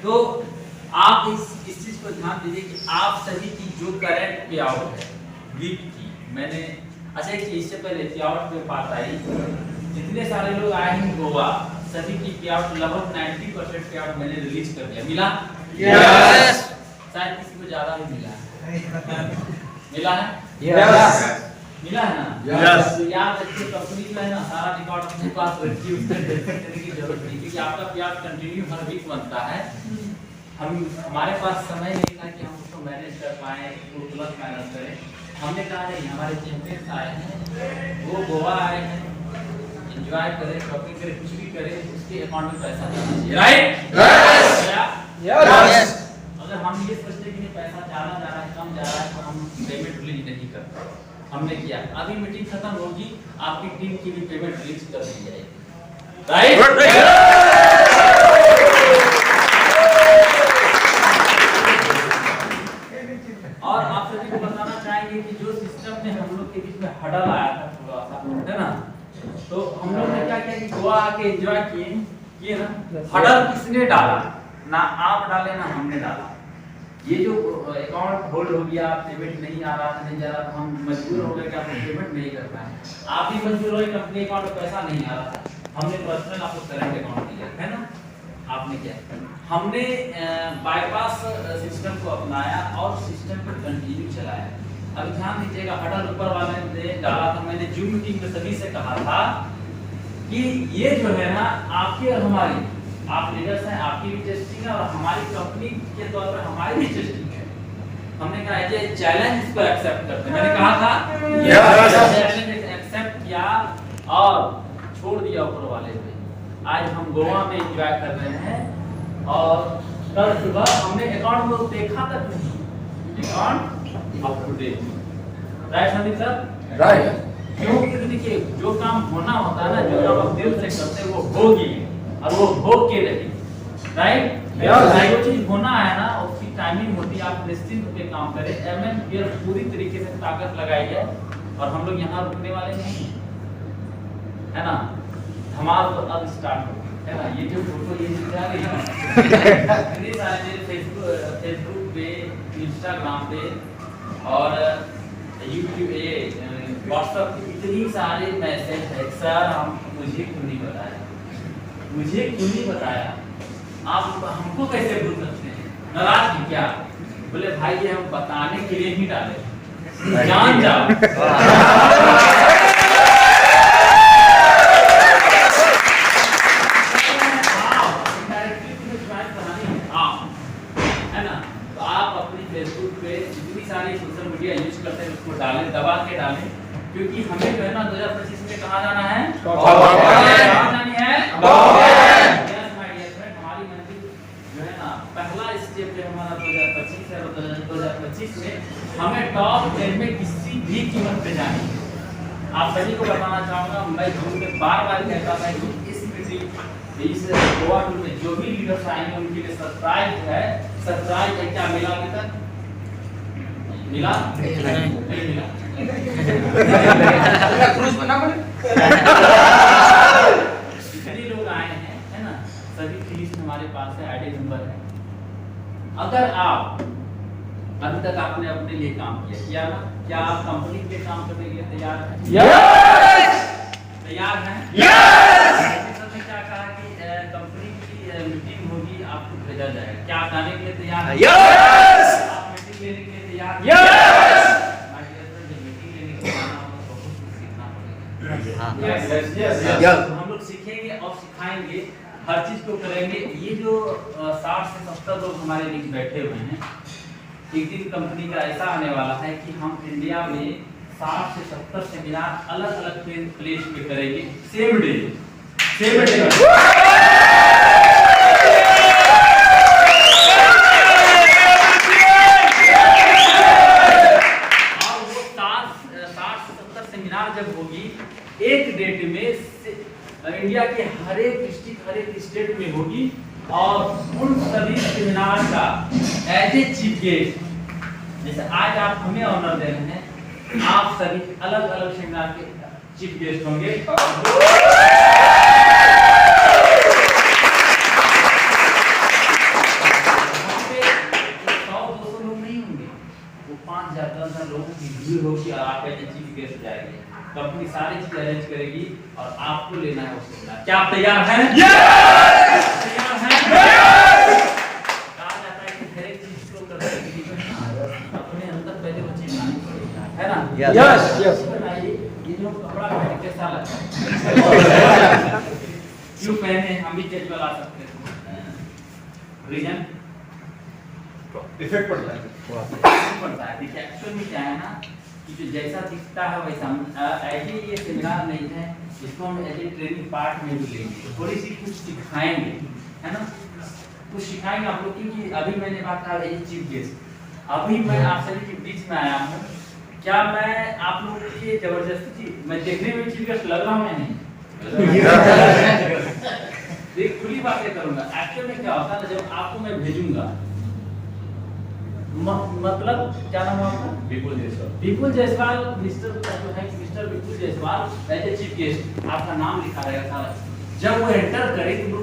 तो आप इस चीज को ध्यान दीजिए कि आप सभी की जो करंट पे आउट है वीक की, मैंने अच्छा एक चीज इससे पहले पे आउट में बात आई, जितने सारे लोग आए हैं गोवा सभी की पे आउट लगभग 90% पे आउट मैंने रिलीज कर दिया। मिला? यस। शायद किसी को ज्यादा भी मिला है। मिला है? यस। मिला है ना? यस। तो याद रखिए कंपनी जो है ना सारा रिकॉर्ड अपने पास रखिए, उसका डिलीट करने की जरूरत नहीं, क्योंकि आपका प्याज कंटिन्यू हर वीक बनता है। हमारे पास समय नहीं था कि हम उसको मैनेज कर पाए, वो तुरंत मैनेज करें। हमने कहा नहीं, हमारे चैंपियंस आए हैं, वो गोवा आए हैं, एंजॉय करें, शॉपिंग करें, कुछ भी करें, उसके अकाउंट में पैसा जाना चाहिए। राइट? यस। अगर हम ये सोचते कि पैसा ज्यादा जा रहा है, कम जा रहा है, तो हम पेमेंट रिलीज नहीं करते। हमने किया, अभी मीटिंग खत्म होगी, आपकी टीम की भी पेमेंट रिलीज कर दी जाएगी। राइट? और आप सभी को बताना चाहेंगे कि जो सिस्टम में हम लोग के बीच में हडल आया था थोड़ा सा, है ना, तो हम लोग ने क्या किया कि गोवा आके एंजॉय किए ना। हडल किसने डाला? ना आप डाले ना हमने डाला। ये जो अकाउंट होल्ड हो गया, पेमेंट नहीं आ रहा था, नहीं जा रहा था, हम मजबूर हो गए कि आपको पेमेंट नहीं कर पाए। आप भी मजबूर हो, कंपनी अकाउंट में पैसा नहीं आ रहा था, हमने पर्सनल आपको करंट अकाउंट दिया, है ना। आपने क्या, हमने बाईपास सिस्टम को अपनाया और सिस्टम को कंटिन्यू चलाया। अब ध्यान दीजिएगा, हडल ऊपर वाले ने डाला था, मैंने जूम मीटिंग में सभी से कहा था कि ये जो है ना आपकी और हमारी, आप लीडर्स हैं, आपकी भी टेस्टिंग है और हमारी कंपनी के तौर पर हमारी भी टेस्टिंग है। हमने कहा ये चैलेंज इसको एक्सेप्ट करते हैं, मैंने कहा था चैलेंज एक्सेप्ट किया और छोड़ दिया ऊपर वाले पे। आज हम गोवा में एंजॉय कर रहे हैं और कल सुबह हमने अकाउंट को देखा तक नहीं, account up to date. Right Sandeep sir? Right. क्योंकि देखिए जो काम होना होता है ना, जो काम आप दिल से करते हैं वो होगी और वो हो के रहेगी। राइट? जो चीज होना है ना उसकी टाइमिंग होती है, आप निश्चिंत होकर काम करें, एमएन फिर पूरी तरीके से ताकत लगाई है और हम लोग यहाँ रुकने वाले नहीं, है ना। धमाल तो अब स्टार्ट हो, है ना। ये जो फोटो ये दिखा रही है इतने सारे मेरे फेसबुक पे, इंस्टाग्राम पे और यूट्यूब पे, व्हाट्सएप पे इतनी सारे मैसेज है, सर हम मुझे क्यों नहीं बताया, मुझे क्यों नहीं बताया, आप हमको कैसे भूल सकते हैं, नाराज हैं क्या? बोले भाई ये हम बताने के लिए ही डाले, जान जाओ। डालें, दबा के डालें, क्योंकि हमें जो है ना 2025 में कहाँ जाना है? कहाँ जानी है? हमारी मंजिल जो है ना, पहला स्टेप जो हमारा 2025 है, 2025 में हमें टॉप 10 में किसी भी कीमत पे जानी है। आप सभी को बताना चाहूँगा, मैं जून में बार-बार कहता था कि इस मीटिंग, इस गोवा टूर में जो भी लीडर्स आएंगे उनके लिए सरप्राइज है। सरप्राइज है, क्या मिला अभी तक? मिला? नहीं मिला। क्रूज बना पड़े। जितने लोग आए हैं, है ना, सभी की लिस्ट हमारे पास है, आईडी नंबर है। अगर आप अभी तक आपने अपने लिए काम किया ना, क्या आप कंपनी के काम करने के लिए तैयार हैं? यस। तैयार हैं? यस। सर ने क्या कहा कि कंपनी की मीटिंग होगी, आपको भेजा जाएगा, क्या आप आने के लिए तैयार हैं? यस। आप मीटिंग लेने के लिए तैयार? यस। मीटिंग लेने के लिए आना होगा, बहुत कुछ सीखना पड़ेगा। यस। हम लोग सीखेंगे और सिखाएंगे, हर चीज को करेंगे। ये जो 60 से 70 लोग हमारे बीच बैठे हुए हैं, एक दिन कंपनी का ऐसा आने वाला है कि हम इंडिया में 60 से 70 सेमिनार अलग अलग प्लेस पे करेंगे, सेम डे। और वो 60 से 70 सेमिनार जब होगी एक डेट में, इंडिया के हर एक डिस्ट्रिक्ट, हर एक स्टेट में होगी, और उन सभी सेमिनार का एज ए चीफ गेस्ट, जैसे आज आप हमें ऑनर दे रहे हैं, आप सभी अलग अलग सेमिनार के चीफ गेस्ट होंगे। भी होगी और आप ऐसी चीज कैसे जाएगी, कंपनी सारी चीज अरेंज करेगी और आपको लेना है उसको लेना। क्या आप तैयार हैं? तैयार हैं? कहा जाता है कि हर एक चीज को करने के लिए अपने अंदर पहले वो चीज लानी पड़ेगी, है ना? यस बनाइए। ये जो कपड़ा पहन के कैसा लगता है? क्यों पहने? हम भी जज बना सकते हैं। रीजन इफेक्ट पड़ता है। देखिए एक्चुअल में क्या है ना कि जो जैसा दिखता है वैसा ऐसे ये सेमिनार नहीं है, इसको हम ऐसे ट्रेनिंग पार्ट में भी लेंगे, थोड़ी सी कुछ सिखाएंगे, है ना? कुछ सिखाएंगे आप लोग, क्योंकि अभी मैंने बात कहा ये चीफ गेस्ट, अभी मैं आप सभी के बीच में आया हूँ। क्या मैं आप लोगों के लिए जबरदस्ती मैं देखने में चीफ गेस्ट लग रहा हूँ या नहीं? देख खुली बातें करूंगा। एक्चुअल में क्या होता है ना, जब आपको मैं भेजूंगा मतलब क्या नाम है आपका? विपुल जायसवाल। विपुल जायसवाल मिस्टर जो है mister Vipul Jaiswal as a chief guest, आपका नाम लिखा रहेगा सारा। जब वो एंटर करे तो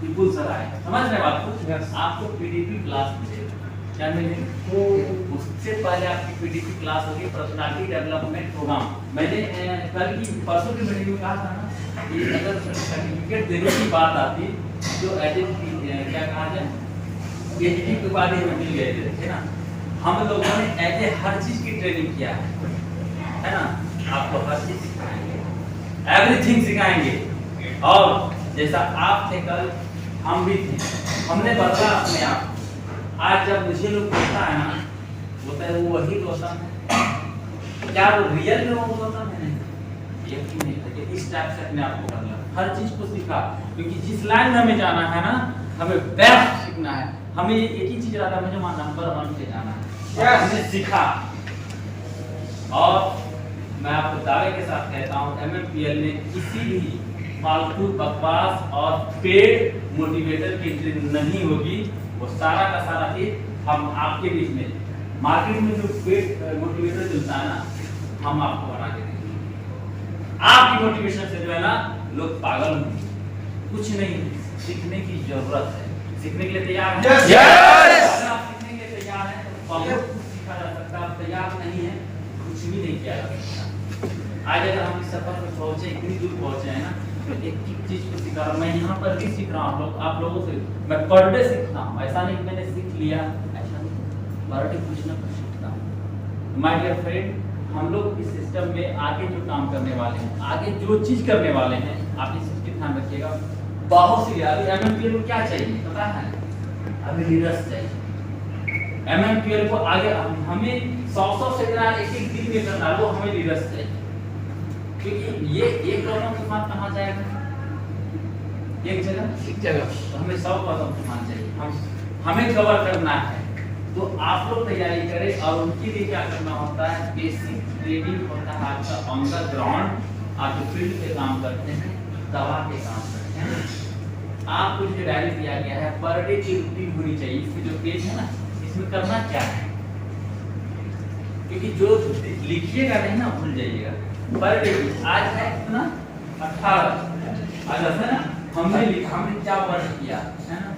विपुल सर आए, समझ रहे बात को? yes. आपको पीडीपी क्लास मिलेगा। क्या मिलेगा? उससे पहले आपकी पीडीपी क्लास होगी, पर्सनालिटी डेवलपमेंट प्रोग्राम। मैंने कल की परसों की मीटिंग में कहा था ना कि अगर सर्टिफिकेट देने की बात आती तो एज ए क्या कहा जाए पीएचडी के बाद ही मिल गए थे, है ना? हम लोगों ने ऐसे हर चीज की ट्रेनिंग किया है ना? आपको हर चीज सिखाएंगे, एवरीथिंग सिखाएंगे। और जैसा आप थे कल, हम भी थे, हमने बदला अपने आप। आज जब मुझे लोग बोलता है ना, बोलता है वो वही गौतम है, क्या वो रियल में वो गौतम है? नहीं, यकीन नहीं था। इस टाइप से अपने आप को बदला, हर चीज को सीखा, क्योंकि जिस लाइन में हमें जाना है ना, हमें बेस्ट सीखना है। हमें एक ही चीज रहता है, मुझे वहां नंबर 1 पे जाना है। हमने सीखा और मैं आपको दावे के साथ कहता हूं MMPL ने किसी भी फालतू बकवास और पेड मोटिवेटर की एंट्री नहीं होगी। वो सारा का सारा चीज हम आपके बीच में, मार्केट में जो पेड मोटिवेटर मिलता है ना, हम आपको बना के देंगे। आपकी मोटिवेशन से जो है ना लोग पागल होंगे। कुछ नहीं, सीखने की जरूरत है। सीखने के लिए तैयार हैं? अगर आप सीखने के लिए तैयार हैं तो बहुत कुछ सीखा जा सकता है। आप तैयार नहीं है, कुछ भी नहीं किया जा सकता। आज अगर हम इस सफर में पहुंचे, इतनी दूर पहुंचे हैं ना, तो एक चीज को सीखा। मैं यहाँ पर भी सीख रहा हूँ आप लोगों से। मैं पर डे सीखता हूँ, ऐसा नहीं मैंने सीख लिया, ऐसा नहीं, पर डे कुछ ना कुछ सीखता हूँ। माय डियर फ्रेंड, हम लोग इस सिस्टम में आगे जो काम करने वाले हैं, आगे जो चीज करने वाले हैं, आप इस चीज का ध्यान रखिएगा। बहुत सी MMPL को क्या चाहिए पता है? अभी लीडर्स चाहिए। MMPL को आगे हमें 100 से ज़्यादा एक दिन में करना, वो हमें लीडर्स चाहिए। क्योंकि ये एक कदम के साथ कहाँ जाएगा? एक जगह तो हमें 100 कदम के साथ चाहिए। हमें कवर करना है, तो आप लोग तैयारी करें। और उनके लिए क्या करना होता है? बेसिक ट्रेनिंग होता है आपका ऑन द ग्राउंड। आप जो फील्ड पे काम करते हैं, दवा के काम करते हैं, आपको जो डायरी दिया गया है पर डे की रूटीन होनी चाहिए। इसमें जो पेज है ना, इसमें करना क्या है? क्योंकि जो लिखिएगा नहीं ना, भूल जाइएगा। पर डे आज है कितना? 18। आज है ना, हमने लिखा, हमने क्या वर्क किया है ना,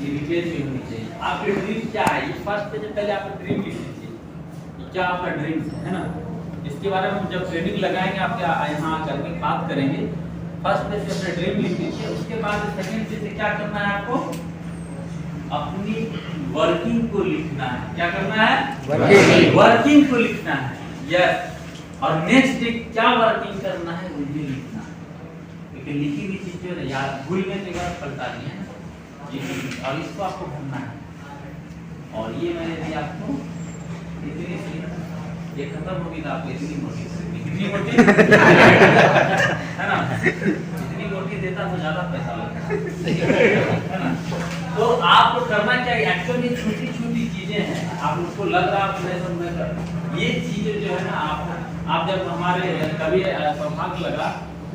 ये डिटेल में होनी चाहिए। आपके ड्रीम क्या है? ये फर्स्ट पे जब पहले आपका ड्रीम लिख लीजिए, क्या आपका ड्रीम है ना। इसके बारे में हम जब ट्रेनिंग लगाएंगे, आप यहाँ आकर के बात करेंगे। फर्स्ट पेज पे अपना ड्रीम लिख लीजिए। उसके बाद सेकंड पेज से क्या करना है आपको? अपनी वर्किंग को लिखना है। क्या करना है? वर्किंग को लिखना है। यस। और नेक्स्ट डे क्या वर्किंग करना है वो भी लिखना है। क्योंकि लिखी हुई चीज जो है याद भूलने के बाद पलटा नहीं है, और इसको आपको भरना है। और ये मैंने दी आपको इतनी सी, ये खत्म होगी तो आपको इतनी मोटी है ना, इतनी मोटी देता तो ज्यादा पैसा लगता है ना। तो आपको करना क्या है? एक्चुअली छोटी छोटी चीजें हैं, आप उसको लग रहा है ये चीजें जो है ना, आप जब हमारे कभी सौभाग्य लगा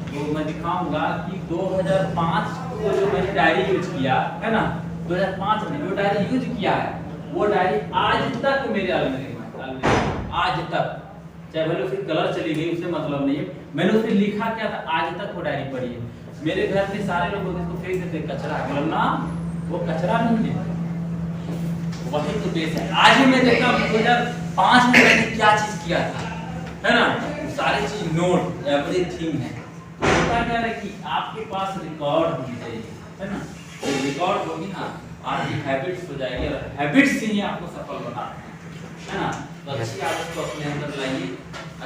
तो मैं दिखाऊंगा कि 2005 को जो मैंने डायरी यूज किया है ना, 2005 में जो डायरी यूज किया है, वो डायरी आज तक मेरे अलमारी में, आज तक, चाहे भले उसकी कलर चली गई उससे मतलब नहीं है, मैंने उसमें लिखा क्या था आज तक वो डायरी पड़ी है। मेरे घर में सारे लोग इसको फेंक देते कचरा, ना वो कचरा नहीं है, वही तो बेस है। आज ही मैं देखता हूँ 5 मिनट में क्या चीज किया था, है ना, सारी चीज नोट एवरीथिंग है। होता क्या है कि आपके पास रिकॉर्ड होनी चाहिए, है ना, रिकॉर्ड होगी ना आपकी हैबिट्स हो जाएगी और हैबिट्स से ही आपको सफल बनाना है ना। तो अच्छी आदत को अपने अंदर लाइए,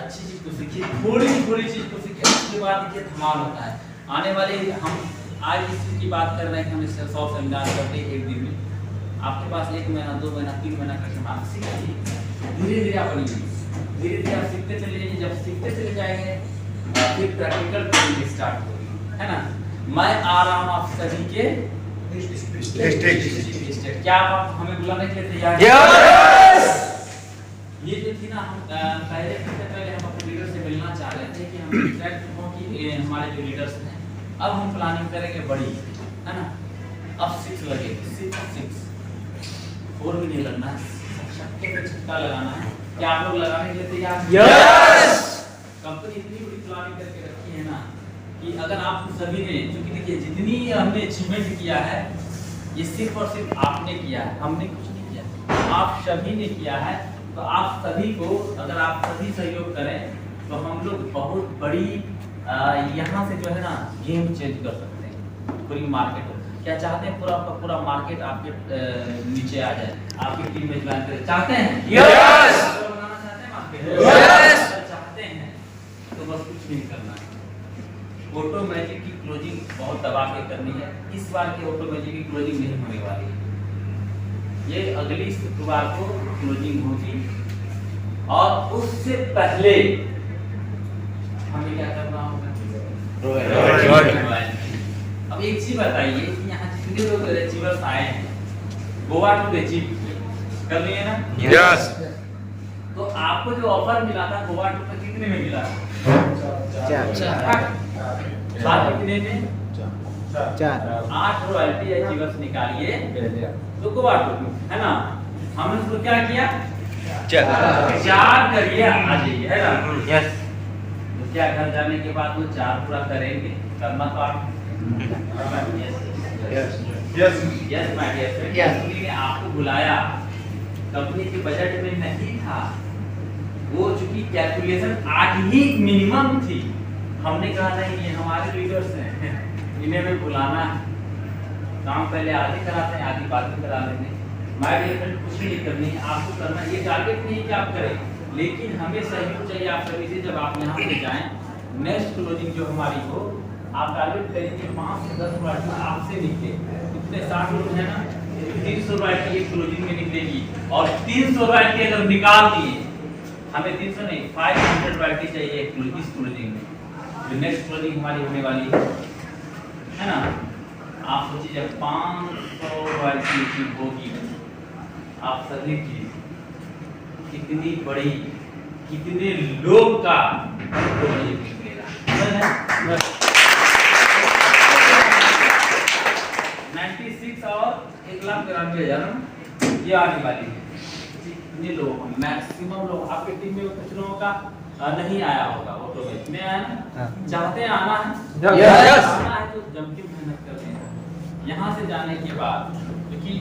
अच्छी चीज को सीखिए, थोड़ी चीज को सीखिए, उसके बाद देखिए धमाल होता है। आने वाले हम आज इस चीज की बात कर रहे हैं कि हम इससे 100 सेमिनार करते हैं एक दिन में। आपके पास 1 महीना 2 महीना 3 महीना का समय आप सीखिए, धीरे-धीरे आप बढ़िए, धीरे-धीरे आप सीखते चले जाइए। जब सीखते चले जाएंगे फिर प्रैक्टिकल ट्रेनिंग स्टार्ट होगी, है ना। मैं आ रहा हूँ आप सभी के डिस्ट्रिक्ट, क्या आप हमें बुलाने के लिए तैयार हैं? ये जो थी ना, हम पहले हम अपने लीडर से मिलना चाह रहे थे कि हम इंटरेक्ट हो कि हमारे जो लीडर्स हैं। अब हम प्लानिंग करेंगे बड़ी, है ना। अब 6 लगेगी, 6 4 भी नहीं लगना है, छक्का लगाना है। क्या आप लोग लगाने के लिए तैयार हैं? यस। कंपनी इतनी बड़ी प्लानिंग करके रखी है ना कि अगर आप सभी ने, क्योंकि देखिए जितनी हमने अचीवमेंट किया है ये सिर्फ और सिर्फ आपने किया है, हमने कुछ नहीं किया, आप सभी ने किया है। तो आप सभी को, अगर आप सभी सहयोग करें तो हम लोग बहुत बड़ी यहाँ से जो है ना गेम चेंज कर सकते हैं पूरी मार्केट। क्या चाहते हैं पूरा मार्केट आपके नीचे आ जाए, आपकी टीम में ज्वाइन करें, चाहते हैं? यस। बनाना चाहते हैं मार्केट? यस। चाहते हैं तो बस कुछ नहीं करना है, ऑटो मैजिक की क्लोजिंग बहुत दबा के करनी है। इस बार की ऑटो मैजिक की क्लोजिंग नहीं होने वाली है, ये अगली शुक्रवार को क्लोजिंग होगी। और उससे पहले हमें क्या करना होगा? अब एक चीज बताइए कि यहाँ जितने लोग अचीवर्स आए हैं, गोवा टू अचीव कर लिए ना? यस। तो आपको जो ऑफर मिला था गोवा टू का कितने में मिला? 4 कितने में? 4। 8 रॉयल्टी अचीवर्स निकालिए तो गोवा टू, है ना। हमने उसको क्या किया? 4 करिए, आ जाइए, है ना। यस। तो क्या घर जाने के बाद वो 4 पूरा करेंगे? करना तो आप yes my dear friend. Company ने आपको बुलाया, कंपनी के बजट में नहीं था वो, चूंकि कैलकुलेशन 8 ही मिनिमम थी। हमने कहा नहीं, ये हमारे लीडर्स हैं, इन्हें भी बुलाना है। काम पहले आधे कराते हैं, आधी बात करा लेते हैं। माय डियर फ्रेंड, कुछ नहीं करनी है आपको, करना ये टारगेट नहीं कि आप करें, लेकिन हमें सहयोग चाहिए आप सभी से। जब आप यहाँ से जाएं, नेक्स्ट क्लोजिंग जो हमारी हो, आप टारगेट करेंगे 5 से 10 रॉयल्टी आपसे निकले। इतने 60 लोग हैं ना, 300 रॉयल्टी एक क्लोजिंग में निकलेगी। और 300 रॉयल्टी अगर निकाल दिए, हमें 300 नहीं 500 रॉयल्टी चाहिए इस क्लोजिंग में, जो नेक्स्ट क्लोजिंग हमारी होने वाली है ना। आप सोचिए जब 500 रॉयल्टी होगी आप सभी की, कितनी बड़ी, कितने लोग का निकलेगा। 96 और 1,93,000 ये आने वाली है। कितने लोग, मैक्सिमम लोग आपके टीम में कुछ लोगों का नहीं आया होगा ऑटो में आया ना। चाहते हैं आना है? यस। आना है तो जम के मेहनत करते हैं। यहाँ से जाने के बाद, क्योंकि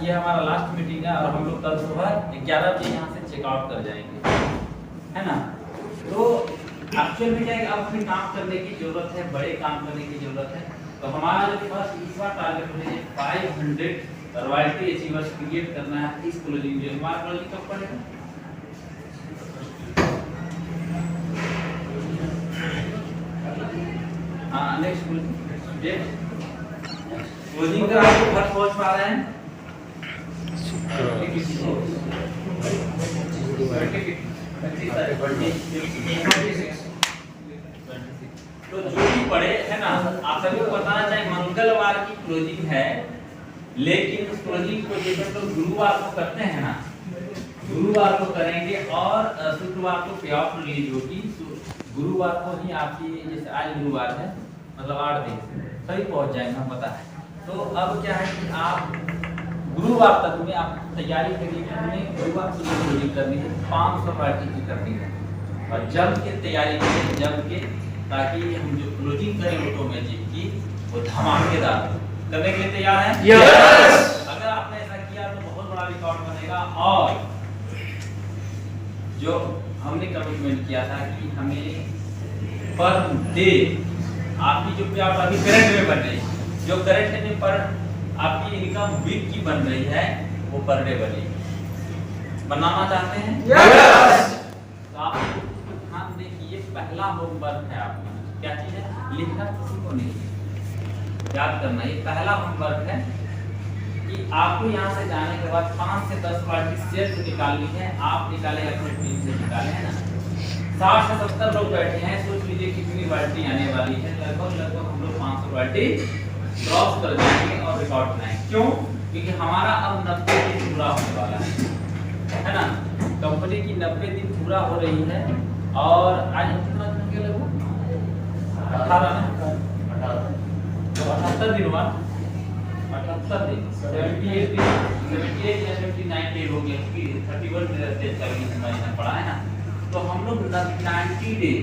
ये हमारा लास्ट मीटिंग है और हम लोग कल सुबह 11 बजे यहाँ से चेकआउट कर जाएंगे, है ना। तो एक्चुअल में क्या है, अब अपने काम करने की जरूरत है, बड़े काम करने की जरूरत है। तो हमारा जो पास इस बार टारगेट है 500 रॉयल्टी अचीवर्स क्रिएट करना है इस क्लोजिंग में। हमारा क्लोजिंग कब पड़ेगा? हाँ, नेक्स्ट डेट क्लोजिंग का आपको घर पहुंच पा रहे हैं? तो जो भी पढ़े, है ना, आप सभी को बताना चाहिए मंगलवार की क्लोजिंग है, लेकिन उस क्लोजिंग को जैसे तो गुरुवार को करते हैं ना, गुरुवार को करेंगे और शुक्रवार को पे ऑफ रिलीज होगी। गुरुवार को ही आपकी, जैसे आज गुरुवार है, मतलब 8 दिन सही पहुंच जाएंगे, हम पता है। तो अब क्या है कि आप गुरुवार तक में आप तैयारी करिए कि हमें गुरुवार को क्लोजिंग करनी है, 500 पार्टी की करनी है और जम के तैयारी करें, जम के, ताकि हम जो क्लोजिंग करें ऑटो मैजिक की वो धमाकेदार करने के लिए तैयार हैं? यस। अगर आपने ऐसा किया तो बहुत बड़ा रिकॉर्ड बनेगा। और जो हमने कमिटमेंट किया था कि हमें पर डे आपकी जो पे आउट अभी करंट में बन रही है, जो करंट में पर आपकी इनकम वीक की बन रही है वो पर डे बनेगी। बनाना चाहते हैं? यस। तो आप ध्यान देखिए, पहला होमवर्क है आपका, क्या चीज है? लिखना किसी को नहीं है, याद करना। ये पहला होमवर्क है कि आपको यहाँ से जाने के बाद 5 से 10 बाल्टी सेल्फ निकालनी है। आप निकाले अपने टीम से निकाले, है ना? 60 से 70 लोग बैठे हैं, सोच लीजिए कितनी बाल्टी आने वाली है। लगभग हम लोग 500 बाल्टी क्रॉस कर देंगे और रिकॉर्ड बनाएंगे। क्यों? क्योंकि हमारा अब 90 दिन पूरा होने वाला है ना? कंपनी की 90 दिन पूरा हो रही है और आज हम कितना दिन के लगभग 18 ना? 78 दिन हुआ, 78 दिन, 78 दिन, 78 या 79 डे हो गया, क्योंकि 31 दिन सर्विस महीना पड़ा है ना। तो हम लोग 90 डे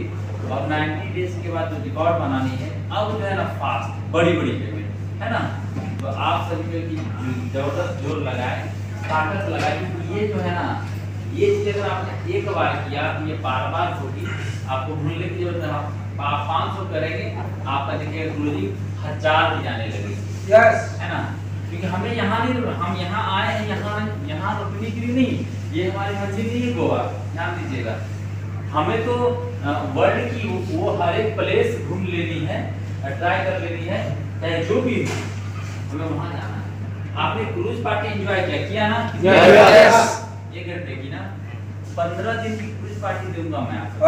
और 90 डेज के बाद जो रिकॉर्ड बनानी है, अब जो है ना फास्ट बड़ी पेमेंट, है ना? तो आप सभी की जबरदस्त जोर लगाए, ताकत लगाए, क्योंकि ये जो है ना, ये चीज अगर आपने एक बार किया तो ये बार होगी, आपको भूलने की जरूरत है। आप 500 करेंगे, आपका देखिए क्लोजिंग 1000 भी जाने लगेगी, यस, है ना? क्योंकि हमें यहाँ नहीं रुकना, हम यहाँ आए हैं, यहाँ रुकने के लिए नहीं, ये हमारी मंजिल नहीं है गोवा, ध्यान दीजिएगा। हमें तो वर्ल्ड की वो हर एक प्लेस घूम लेनी है, ट्राई कर लेनी है, चाहे जो भी हो, हमें वहाँ जाना है। आपने क्रूज पार्टी एंजॉय किया ना? यस। 1 घंटे की ना, 15 दिन की क्रूज पार्टी दूंगा मैं आपको।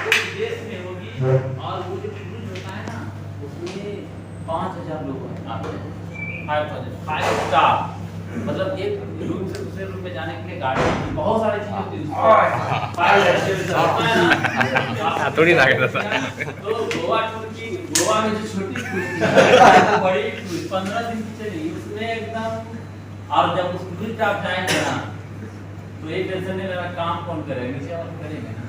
विदेश में होगी और वो जो क्रूज होता है ना, उसमें 5000 लोग हैं, आप 5 स्टार, मतलब एक रूम से दूसरे रूम में जाने के लिए गाड़ी की बहुत सारी चीजें होती है, 5 थोड़ी ना कहता तो गोवा में जो छोटी क्रूज बड़ी क्रूज 15 दिन की चली, उसमें एकदम, और जब उस क्रूज पे आप जाएंगे ना तो एक टेंशन नहीं लेना, काम कौन करेगा, नीचे और करेंगे ना।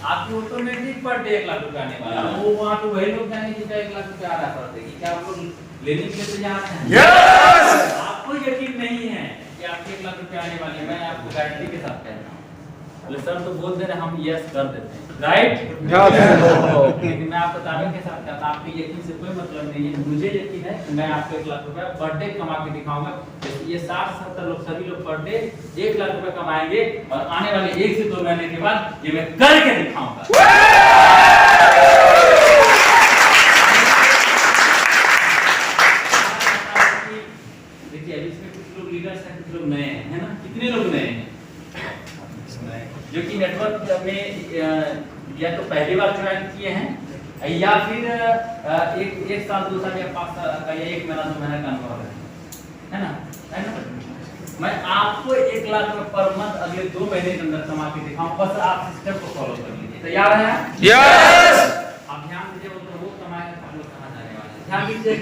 आपकी ऑटोमेटिक पर डे 1 लाख रुपए आने वाला है। वो वहाँ पे वही लोग जाएंगे जिनका 1 लाख रुपए आ रहा पड़ते कि क्या आप लोग लेने के लिए तैयार हैं? यस। आपको यकीन नहीं है कि आपके 1 लाख रुपए आने वाले हैं, मैं आपको गारंटी के साथ कहता हूँ। बोले सर तो बोल दे रहे, हम यस कर देते हैं, राइट? लेकिन मैं आपको दावे के साथ कहता हूँ, आपके यकीन से कोई मतलब नहीं है, मुझे यकीन है कि मैं आपको 1 लाख रुपए पर डे कमा के दिखाऊंगा। ये 60-70 लोग, सभी लोग पर डे 1 लाख रुपए कमाएंगे और आने वाले 1 से 2 महीने के बाद ये मैं करके दिखाऊंगा। देखिए अभी इसमें कुछ लोग लीडर्स हैं, कुछ लोग नए हैं, है ना? कितने लोग नए हैं जो कि नेटवर्क में या तो पहली बार ज्वाइन किए हैं या फिर एक साल 2 साल या 5 साल का या 1 महीना 2 महीना का अनुभव है ना? है ना? मैं आपको 1 लाख रुपए पर मंथ अगले 2 महीने के अंदर कमा के दिखाऊं, बस आप सिस्टम को फॉलो कर लीजिए। तैयार हैं? यस। आप ध्यान दीजिए, वो कमाएगा हम लोग कहाँ जाने वाले हैं, ध्यान दीजिए।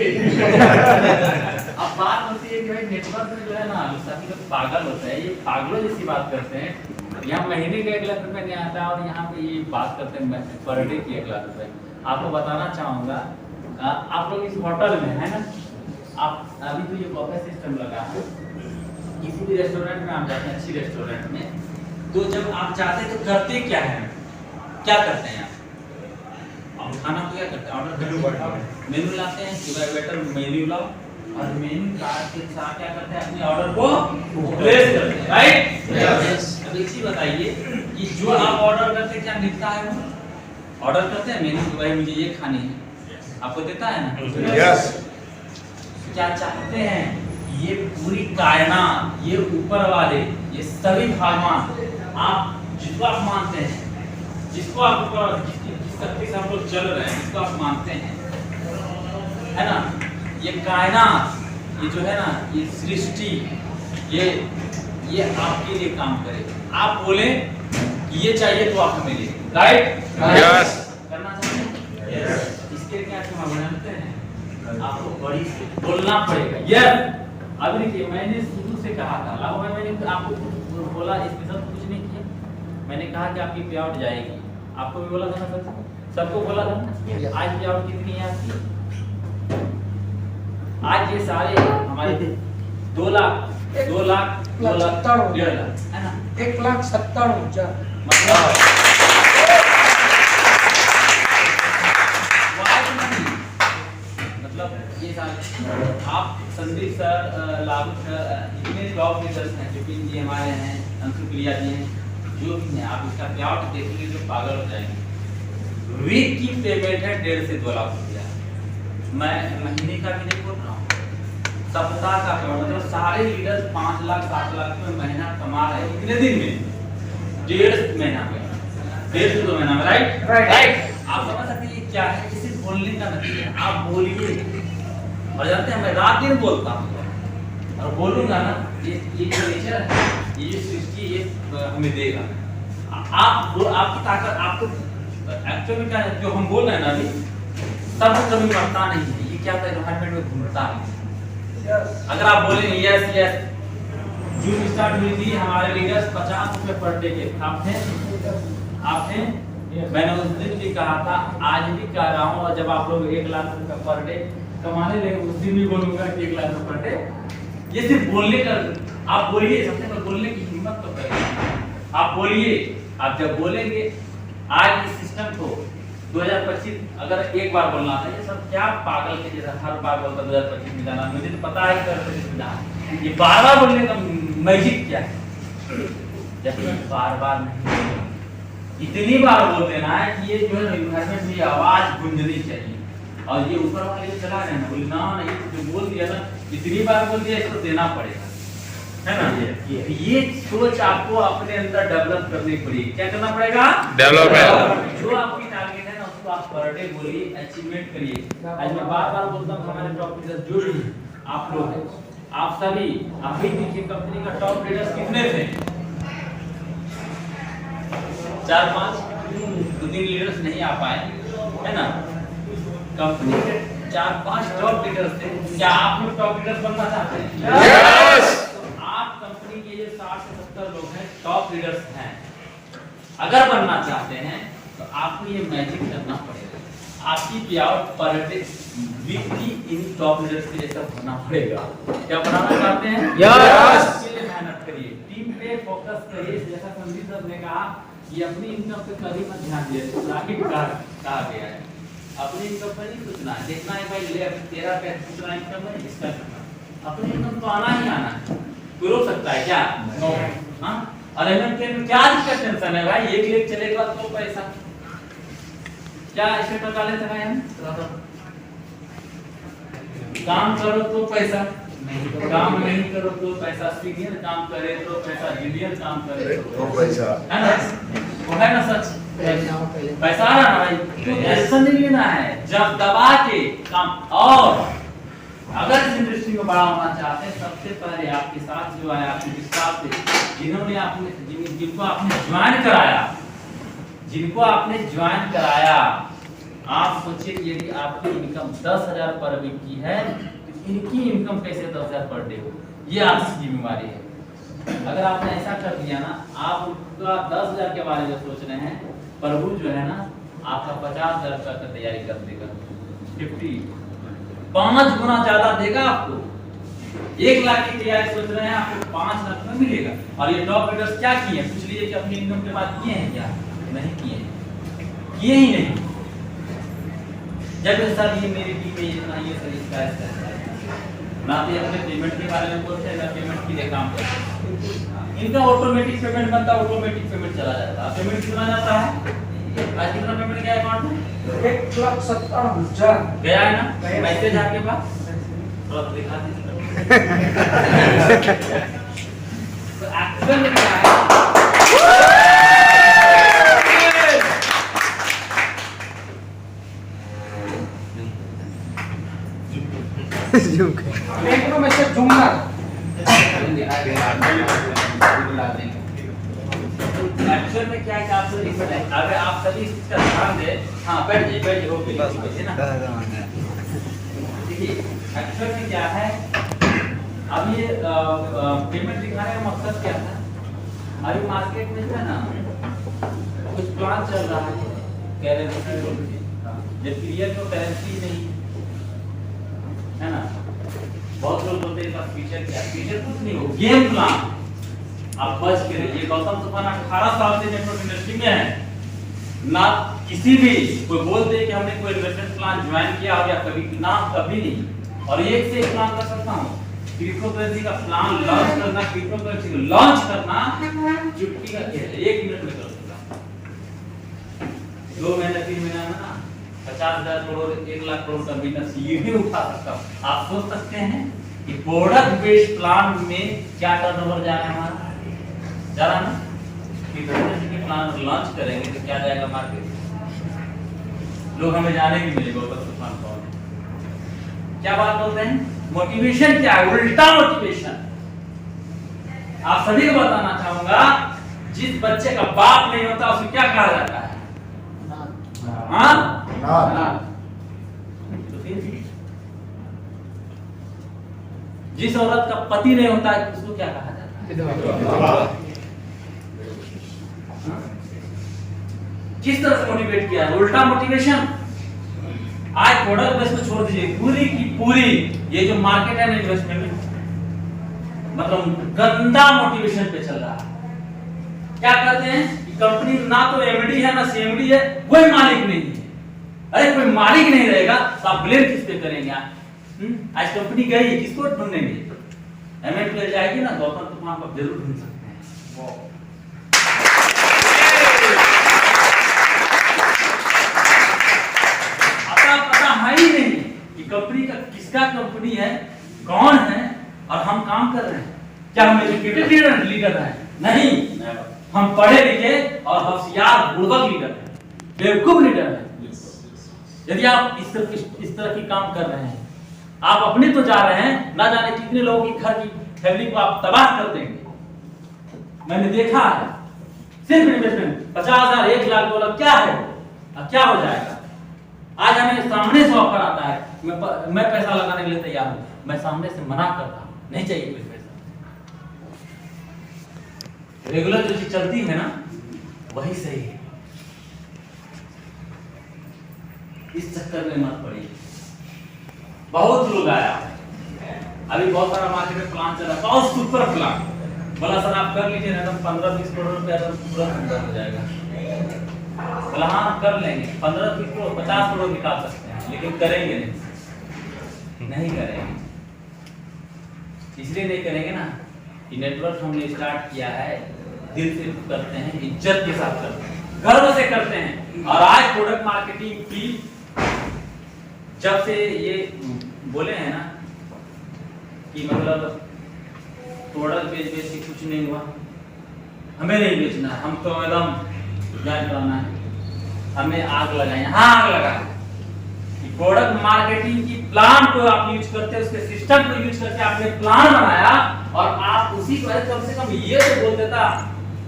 अब बात होती है कि भाई नेटवर्क में जो है ना, सभी लोग पागल होते हैं, ये पागलों जैसी बात करते हैं। यहाँ महीने का 1 लाख रुपए नहीं आता है और यहाँ पे ये बात करते हैं पर डे की 1 लाख रुपए। आपको बताना चाहूँगा, आप लोग इस होटल में है ना, आप अभी तो ये बफे सिस्टम लगा है, किसी भी रेस्टोरेंट में आप जाते हैं, अच्छी रेस्टोरेंट में, तो जब आप जाते हैं तो करते क्या है, क्या करते हैं आप खाना को क्या करते हैं? ऑर्डर मेनू लाते हैं कि वेटर मेन्यू लाओ, और मेन्यू कार्ड के साथ क्या करते हैं, अपने ऑर्डर को प्लेस करते हैं, राइट? यस। अब एक चीज बताइए कि जो आप ऑर्डर करते हैं क्या मिलता है? वो ऑर्डर करते हैं मेन्यू कि भाई मुझे ये खानी है, आपको देता है ना? यस। क्या चाहते हैं? ये पूरी कायनात, ये ऊपर वाले, ये सभी भगवान, आप जिसको आप मानते हैं, जिसको आप ऊपर जिस शक्ति से हम लोग चल रहे हैं, जिसको आप मानते हैं, है ना? ये कायनात, ये जो है ना, ये सृष्टि, ये आपके लिए काम करे। आप बोले कि ये चाहिए तो आप हमें ले, राइट? यस। करना चाहते हैं? यस। इसके क्या हम जानते हैं, आपको बड़ी से बोलना पड़ेगा। यस। अब देखिए मैंने शुरू से कहा था, लागू भाई मैंने आपको कुछ बोला, स्पेशल कुछ नहीं किया, मैंने कहा कि आपकी पे आउट जाएगी, आपको भी बोला था ना, सबको बोला था ना। आज पे आउट कितनी है आपकी? आज ये सारे हमारे 2 लाख 2 लाख 2 लाख 1.5 लाख है ना, 1,97,000 मतलब मतलब ये सारे आप संदीप सर, लागू सर, इतने टॉप लीडर्स हैं, विपिन जी हमारे हैं, अंशु प्रिया जी हैं, जो भी हैं, आप इसका प्लॉट देखेंगे तो पागल हो जाएंगे। वीक की पेमेंट है 1.5 से 2 लाख रुपया। मैं महीने का भी नहीं बोल रहा हूँ, सप्ताह का पेमेंट, मतलब सारे लीडर्स 5 लाख 7 लाख में महीना कमा रहे हैं कितने दिन में, 1.5 महीना में, 1.5 से 2 महीना में, राइट राइट। आप समझ सकते हैं ये क्या है, किसी बोलने का नतीजा है। आप बोलिए, और जानते हैं मैं रात दिन बोलता हूँ और बोलूंगा ना, ये जो नेचर है, ये जो सृष्टि ये हमें देगा। आपकी ताकत, आपको एक्चुअल में क्या है, जो हम बोल रहे हैं ना अभी, सब कभी मरता नहीं है, ये क्या होता है, एनवायरनमेंट में घूमता है। अगर आप बोलेंगे यस यस, जून स्टार्ट हुई थी, हमारे लीडर्स 50 रुपए पर डे के आपने मैंने उस दिन भी कहा था, आज भी कह रहा हूँ, और जब आप लोग 1 लाख रुपए पर डे कमाने लगे उस दिन भी बोलूंगा कि 1 लाख रुपए पर डे। ये सिर्फ बोलने का, आप बोलिए, सबसे पहले बोलने की हिम्मत तो करिए, आप बोलिए। आप जब बोलेंगे, आज इस सिस्टम को 2025 अगर एक बार बोलना था, ये सब क्या पागल के जैसा हर बार बोलता 2025 में जाना, मुझे तो पता है 2025 में जाना, ये बार-बार बोलने का मैजिक क्या है, जब बार बार नहीं, इतनी बार बोल देना है कि ये जो है एनवायरनमेंट में आवाज गूंजनी चाहिए, और ये ऊपर वाले चला रहे हैं, बोले ना ये जो बोल दिया ना, इतनी बार बोल दिया, इसको देना पड़ेगा, है ना। ये सोच आपको अपने अंदर डेवलप करनी पड़ेगी। क्या करना पड़ेगा? डेवलपमेंट। जो आपकी टारगेट है ना, उसको आप पर डे बोलिए, अचीवमेंट करिए। आज मैं बार-बार बोलता हूं, हमारे टॉप लीडर्स जो भी आप लोग हैं, आप सभी, अभी देखिए कंपनी का टॉप लीडर्स कितने थे, 4-5, 2-3 लीडर्स नहीं आ पाए, है ना। कंपनी के 4-5 टॉप लीडर्स थे। क्या आप लोग टॉप लीडर्स बनना चाहते हैं? यस। आप कंपनी के ये 60 से 70 लोग हैं, टॉप लीडर्स हैं। अगर बनना चाहते हैं तो आपको ये मैजिक करना पड़ेगा, आपकी पे आउट पर डे वीकली इन टॉप लीडर्स के जैसा होना पड़ेगा। क्या बनाना चाहते हैं? यस। इसके लिए मेहनत करिए, टीम पे फोकस करिए। जैसा संदीप सर ने कहा कि अपनी इनकम पे कभी मत ध्यान दिए, लाखिक कहा गया है, अपनी इनकम पर नहीं सोचना है, देखना है भाई ले तेरा पैसा कितना इनकम है, इसका करना, अपनी इनकम तो आना ही आना है। कोई रोक सकता है क्या? नो। हाँ, और एमएनके में क्या दिक्कत टेंशन है भाई, 1 लाख चलेगा तो पैसा, क्या इसके टका लेते हैं हम, काम करो तो पैसा, काम नहीं करो तो पैसा, सीनियर काम करे तो पैसा, जूनियर काम करे तो पैसा, है ना, वो है ना सच, पैसा आ रहा है भाई, तो ऐसा नहीं लेना है, जब दबा के काम। और अगर इस इंडस्ट्री में बड़ा होना चाहते हैं, सबसे पहले आपके साथ जो है, आपके विश्वास से जिन्होंने आपने जिनको आपने ज्वाइन कराया, आप सोचिए यदि आपकी इनकम 10,000 पर वीक की है, इनकी इनकम कैसे 10,000 पर डे हो, ये आपकी जिम्मेवारी है। अगर आपने ऐसा कर दिया ना, आप उनका 10,000 के बारे में सोच रहे हैं, प्रभु जो है ना आपका 50,000 का तैयारी कर देगा, 5 गुना ज्यादा देगा आपको। 1 लाख की तैयारी सोच रहे हैं, आपको 5 लाख में मिलेगा। और ये टॉप लीडर्स क्या किए हैं, पूछ लीजिए कि अपनी इनकम के बाद किए हैं क्या? नहीं किए हैं, किए ही नहीं। जब सर ये मेरी टीम में इतना ये सर इसका ना तो अपने पेमेंट के बारे में बोलते हैं, ना पेमेंट के लिए काम करते हैं। इनका ऑटोमेटिक पेमेंट बनता है, ऑटोमेटिक पेमेंट चला जाता है। पेमेंट कितना जाता है? आज कितना पेमेंट गया अकाउंट में? 1,70,000 गया है ना, मैसेज आपके पास थोड़ा दिखा दीजिए। तो एक्चुअल में क्या है, बैंक में मैसेज जूमना एक्चुअल में क्या है कि आपको रिपोर्ट है, अगर आप सभी इस चीज का ध्यान दें। हाँ बैठ जाइए हो गई ना। देखिए एक्चुअल में क्या है, अब ये पेमेंट दिखाने का मकसद क्या था, अभी मार्केट में जो है ना कुछ प्लान चल रहा है करेंसी, जब क्लियर तो करेंसी नहीं है ना, बहुत लोग बोलते हैं इसका फीचर क्या है? फीचर कुछ नहीं हो, गेम प्लान। आप बच के रहिए। गौतम तूफान 18 साल से नेटवर्क इंडस्ट्री में है ना, किसी भी कोई बोलते हैं कि हमने कोई इन्वेस्टमेंट प्लान ज्वाइन किया हो या कभी ना, कभी नहीं। और एक से एक प्लान कर सकता हूँ। क्रिप्टोकरेंसी का प्लान लॉन्च करना, क्रिप्टोकरेंसी को लॉन्च करना चुटकी का खेल है, 1 मिनट में कर सकता। 2 महीने 3 महीने में ना 50,000 करोड़ 1 लाख करोड़ का बिजनेस ये भी उठा सकता हूँ। आप सोच सकते हैं कि प्रोडक्ट बेस्ड प्लान में क्या टर्नओवर जा रहा है हमारा, जा रहा ना कि के प्लान लॉन्च करेंगे तो क्या जाएगा मार्केट, लोग हमें जाने भी मिलेगा तूफान कौन है। क्या बात बोलते हैं, मोटिवेशन क्या है, उल्टा मोटिवेशन। आप सभी को बताना चाहूंगा, जिस बच्चे का बाप नहीं होता उसे क्या कहा जाता है? हाँ, तो फिर जिस औरत का पति नहीं होता है उसको क्या कहा जाता है? किस तरह से मोटिवेट किया है? उल्टा मोटिवेशन। आज प्रोडक्ट बेस को छोड़ दीजिए, पूरी की पूरी ये जो मार्केट है इन्वेस्टमेंट मतलब गंदा मोटिवेशन पे चल रहा है। क्या कहते हैं कि कंपनी ना तो एमडी है ना सीएमडी है, कोई मालिक नहीं है। अरे कोई मालिक नहीं रहेगा तो आप ब्लेम किस पे करेंगे? आज कंपनी गई, किसको ढूंढेंगे? एमएनपीएल जाएगी ना, गौतम तूफान को जरूर ढूंढ सकते हैं। पता है ही नहीं कि कंपनी का किसका कंपनी है, कौन है और हम काम कर रहे हैं। क्या हम एजुकेटेड लीडर हैं? नहीं, हम पढ़े लिखे और होशियार बुर्बक लीडर हैं, बेवकूफ लीडर हैं। यदि आप इस तरह की काम कर रहे हैं, आप अपने तो जा रहे हैं, ना जाने कितने लोगों की घर की फैमिली को आप तबाह कर देंगे। मैंने देखा है, सिर्फ इन्वेस्टमेंट 50,000 1 लाख $2 क्या है, क्या हो जाएगा? आज हमें सामने से ऑफर आता है, मैं पैसा लगाने के लिए तैयार हूं, मैं सामने से मना करता हूं, नहीं चाहिए कोई पैसा। रेगुलर जो चीज चलती है ना वही सही है, इस चक्कर में मत पड़िए। बहुत लोग आया, अभी बहुत सारा मार्केट में प्लान चला, बहुत सुपर प्लान बोला सर आप कर लीजिए ना, 15-20 करोड़ रुपया तुरंत हो जाएगा। बोला हाँ कर लेंगे, 15-20 करोड़ 50 करोड़ निकाल सकते हैं, लेकिन करेंगे नहीं करेंगे। इसलिए नहीं करेंगे ना कि नेटवर्क हमने स्टार्ट किया है, दिल से करते हैं, इज्जत के साथ करते हैं, गर्व से करते हैं। और आज प्रोडक्ट मार्केटिंग की जब से ये बोले हैं ना कि मतलब प्रोडक्ट बेच के कुछ नहीं हुआ, हमें नहीं बेचना, हम तो एकदम ज्ञान करना है, हमें आग लगाए। हाँ आग लगा कि प्रोडक्ट मार्केटिंग की प्लान को आप यूज करते, उसके सिस्टम को यूज करके आपने प्लान बनाया और आप उसी को कम से कम ये तो बोल देता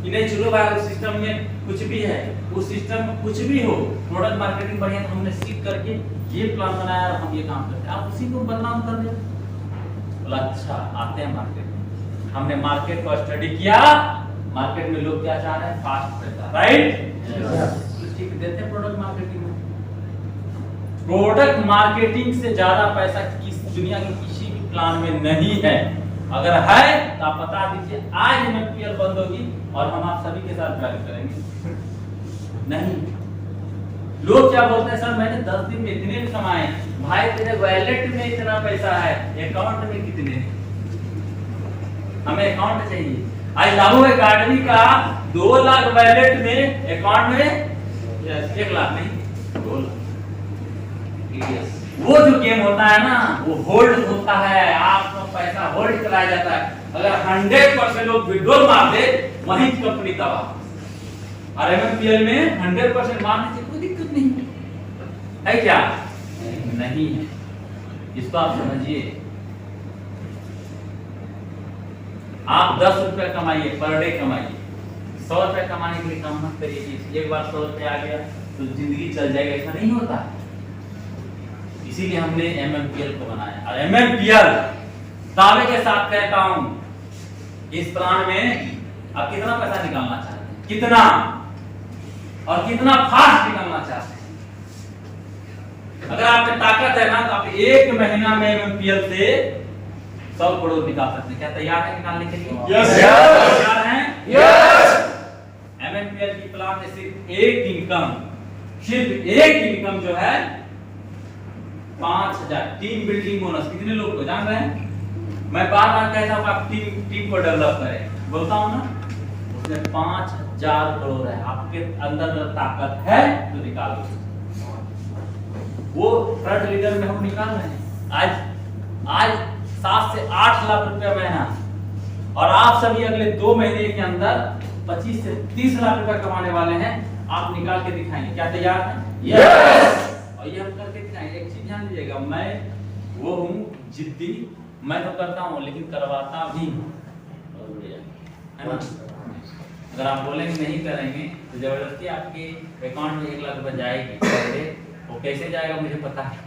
कि नहीं चलो भाई उस सिस्टम में कुछ भी है, उस सिस्टम में कुछ भी हो, प्रोडक्ट मार्केटिंग बढ़िया तो हमने सीख करके ये प्लान बनाया और हम ये काम करते हैं, आप उसी को बदनाम कर दे। बोला अच्छा आते हैं मार्केट में, हमने मार्केट को स्टडी किया, मार्केट में लोग क्या चाह रहे हैं, फास्ट पैसा, राइट? ठीक देते हैं प्रोडक्ट मार्केटिंग में। प्रोडक्ट मार्केटिंग से ज्यादा पैसा किस दुनिया के किसी भी प्लान में नहीं है। अगर है तो आप बता दीजिए, आज एमएनपीएल बंद होगी और हम आप सभी के साथ ड्राइव करेंगे। नहीं, लोग क्या बोलते हैं, सर मैंने 10 दिन में इतने भी कमाए, भाई तेरे वैलेट में इतना पैसा है, अकाउंट में कितने? हमें अकाउंट चाहिए। आज लागू है गाड़ी का 2 लाख वैलेट में, अकाउंट में 1 लाख नहीं 2 लाख। वो जो गेम होता है ना वो होल्ड होता है, आपका पैसा होल्ड कराया जाता है। अगर 100% लोग विड्रॉल मार दे वहीं कंपनी तबाह। और एमएनपीएल में 100% मारने से कोई दिक्कत नहीं है, क्या नहीं है, इसको आप समझिए। आप 10 रुपए कमाइए, पर डे कमाइए, 100 रुपए कमाने के लिए काम मत करिए। एक बार 100 रुपए आ गया तो जिंदगी चल जाएगा, ऐसा नहीं होता। इसीलिए हमने एमएनपीएल को बनाया। और एमएनपीएल दावे के साथ कहता हूं, इस प्लान में आप कितना पैसा निकालना चाहते हैं, कितना और कितना फास्ट निकालना चाहते हैं। अगर आप में ताकत है ना तो आप 1 महीना में एमएनपीएल से 100 करोड़ निकाल सकते हैं। क्या तैयार है निकालने के लिए? Yes. तैयार हैं? यस MNPL की प्लान में सिर्फ एक इनकम जो है 5000। टीम बिल्डिंग बोनस कितने लोग को जान रहे हैं? मैं बार बार कहता हूँ आप टीम को डेवलप करें, बोलता हूँ ना, उसमें 5000 करोड़ है। आपके अंदर अगर ताकत है तो निकालो। वो फ्रंट लीडर में हम निकाल रहे हैं। आज 7 से 8 लाख रुपया महीना, और आप सभी अगले 2 महीने के अंदर 25 से 30 लाख रुपया कमाने वाले हैं। आप निकाल के दिखाएंगे। क्या तैयार हैं? यस और ये हम करके दिखाएंगे। एक चीज ध्यान दीजिएगा, मैं वो हूँ जिद्दी, मैं तो करता हूँ लेकिन करवाता भी हूँ, है ना? अगर आप बोलेंगे नहीं करेंगे तो जबरदस्ती आपके अकाउंट में 1 लाख रुपए जाएगी। वो कैसे जाएगा मुझे पता है।